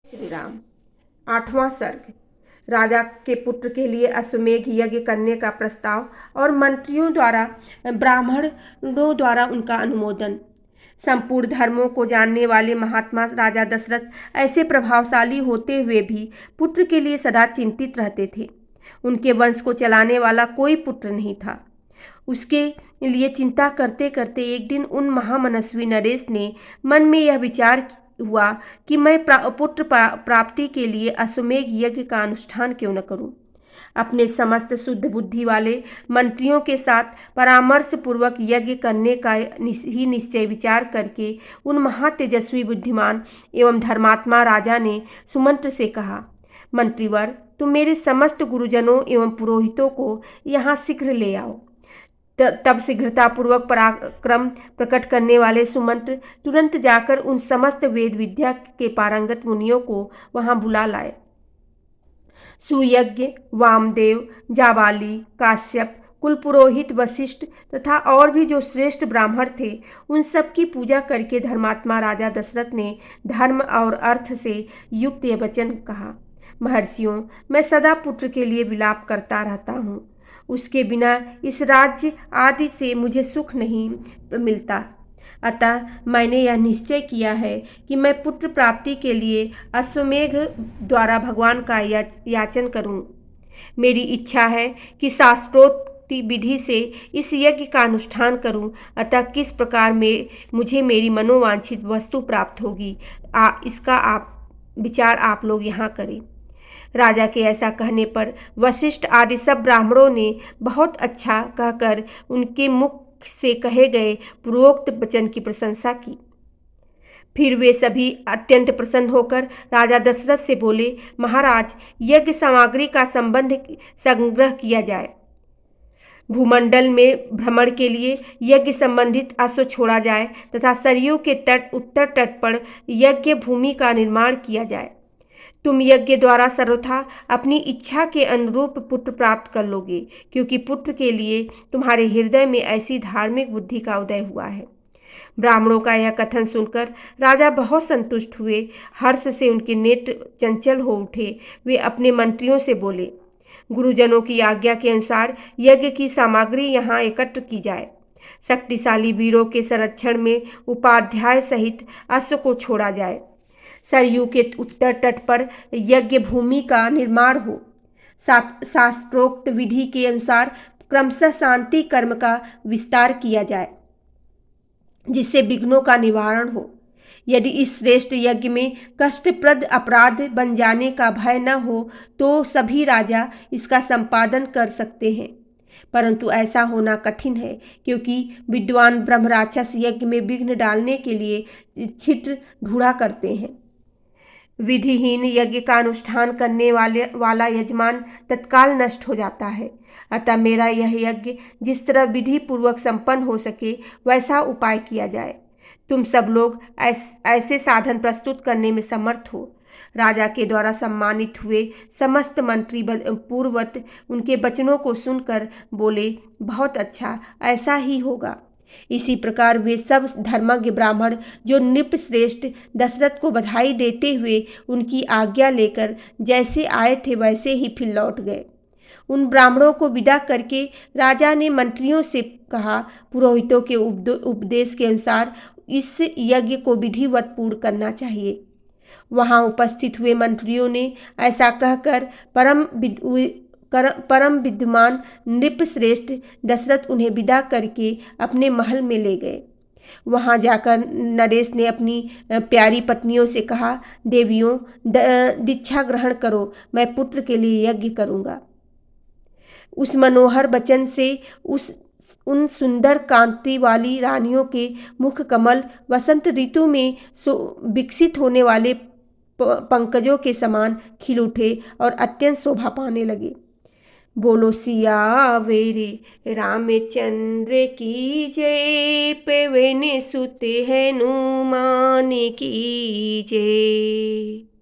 श्री राम। 8वां सर्ग। राजा के पुत्र के लिए अश्वमेघ यज्ञ करने का प्रस्ताव और मंत्रियों द्वारा ब्राह्मणों द्वारा उनका अनुमोदन। संपूर्ण धर्मों को जानने वाले महात्मा राजा दशरथ ऐसे प्रभावशाली होते हुए भी पुत्र के लिए सदा चिंतित रहते थे। उनके वंश को चलाने वाला कोई पुत्र नहीं था। उसके लिए चिंता करते करते एक दिन उन महामनस्वी नरेश ने मन में यह विचार हुआ कि मैं पुत्र प्राप्ति के लिए अश्वमेघ यज्ञ का अनुष्ठान क्यों न करूं। अपने समस्त शुद्ध बुद्धि वाले मंत्रियों के साथ परामर्श पूर्वक यज्ञ करने का ही निश्चय विचार करके उन महातेजस्वी बुद्धिमान एवं धर्मात्मा राजा ने सुमंत्र से कहा, मंत्रीवर, तुम मेरे समस्त गुरुजनों एवं पुरोहितों को यहाँ शीघ्र ले आओ। तब शीघ्रतापूर्वक पराक्रम प्रकट करने वाले सुमंत्र तुरंत जाकर उन समस्त वेद विद्या के पारंगत मुनियों को वहां बुला लाए। सुयज्ञ, वामदेव, जाबाली, काश्यप, कुलपुरोहित वशिष्ठ तथा और भी जो श्रेष्ठ ब्राह्मण थे, उन सब की पूजा करके धर्मात्मा राजा दशरथ ने धर्म और अर्थ से युक्त यह वचन कहा, महर्षियों, मैं सदा पुत्र के लिए विलाप करता रहता हूँ। उसके बिना इस राज्य आदि से मुझे सुख नहीं मिलता। अतः मैंने यह निश्चय किया है कि मैं पुत्र प्राप्ति के लिए अश्वमेघ द्वारा भगवान का याचन करूं। मेरी इच्छा है कि शास्त्रोक्त विधि से इस यज्ञ का अनुष्ठान करूं। अतः किस प्रकार में मुझे मेरी मनोवांछित वस्तु प्राप्त होगी, इसका विचार आप लोग यहाँ करें। राजा के ऐसा कहने पर वशिष्ठ आदि सब ब्राह्मणों ने बहुत अच्छा कहकर उनके मुख से कहे गए पूर्वोक्त वचन की प्रशंसा की। फिर वे सभी अत्यंत प्रसन्न होकर राजा दशरथ से बोले, महाराज, यज्ञ सामग्री का संग्रह किया जाए। भूमंडल में भ्रमण के लिए यज्ञ संबंधित अश्व छोड़ा जाए तथा सरयू के उत्तर तट पर यज्ञ भूमि का निर्माण किया जाए। तुम यज्ञ द्वारा सर्वथा अपनी इच्छा के अनुरूप पुत्र प्राप्त कर लोगे, क्योंकि पुत्र के लिए तुम्हारे हृदय में ऐसी धार्मिक बुद्धि का उदय हुआ है। ब्राह्मणों का यह कथन सुनकर राजा बहुत संतुष्ट हुए। हर्ष से उनके नेत्र चंचल हो उठे। वे अपने मंत्रियों से बोले, गुरुजनों की आज्ञा के अनुसार यज्ञ की सामग्री यहाँ एकत्र की जाए। शक्तिशाली वीरों के संरक्षण में उपाध्याय सहित अश्व को छोड़ा जाए। सरयू के उत्तर तट पर यज्ञ भूमि का निर्माण हो। शास्त्रोक्त विधि के अनुसार क्रमशः शांति कर्म का विस्तार किया जाए, जिससे विघ्नों का निवारण हो। यदि इस श्रेष्ठ यज्ञ में कष्टप्रद अपराध बन जाने का भय न हो तो सभी राजा इसका संपादन कर सकते हैं, परंतु ऐसा होना कठिन है, क्योंकि विद्वान ब्रह्मराक्षस यज्ञ में विघ्न डालने के लिए छिद्र ढूंढा करते हैं। विधिहीन यज्ञ का अनुष्ठान करने वाला यजमान तत्काल नष्ट हो जाता है। अतः मेरा यह यज्ञ जिस तरह विधि पूर्वक संपन्न हो सके वैसा उपाय किया जाए। तुम सब लोग ऐसे साधन प्रस्तुत करने में समर्थ हो। राजा के द्वारा सम्मानित हुए समस्त मंत्री पूर्ववत उनके वचनों को सुनकर बोले, बहुत अच्छा, ऐसा ही होगा। इसी प्रकार वे सब धर्मज्ञ ब्राह्मण जो नृप श्रेष्ठ दशरथ को बधाई देते हुए उनकी आज्ञा लेकर जैसे आए थे वैसे ही फिर लौट गए। उन ब्राह्मणों को विदा करके राजा ने मंत्रियों से कहा, पुरोहितों के उपदेश के अनुसार इस यज्ञ को विधिवत पूर्ण करना चाहिए। वहां उपस्थित हुए मंत्रियों ने ऐसा कहकर परम विद्वान नृप श्रेष्ठ दशरथ उन्हें विदा करके अपने महल में ले गए। वहां जाकर नरेश ने अपनी प्यारी पत्नियों से कहा, देवियों, दीक्षा ग्रहण करो, मैं पुत्र के लिए यज्ञ करूंगा। उस मनोहर वचन से उन सुंदर कांति वाली रानियों के मुख कमल वसंत ऋतु में विकसित होने वाले पंकजों के समान खिल उठे और अत्यंत शोभा पाने लगे। बोलो सियावेरे रामचंद्र की जय, पवन सुत हनुमान की जय।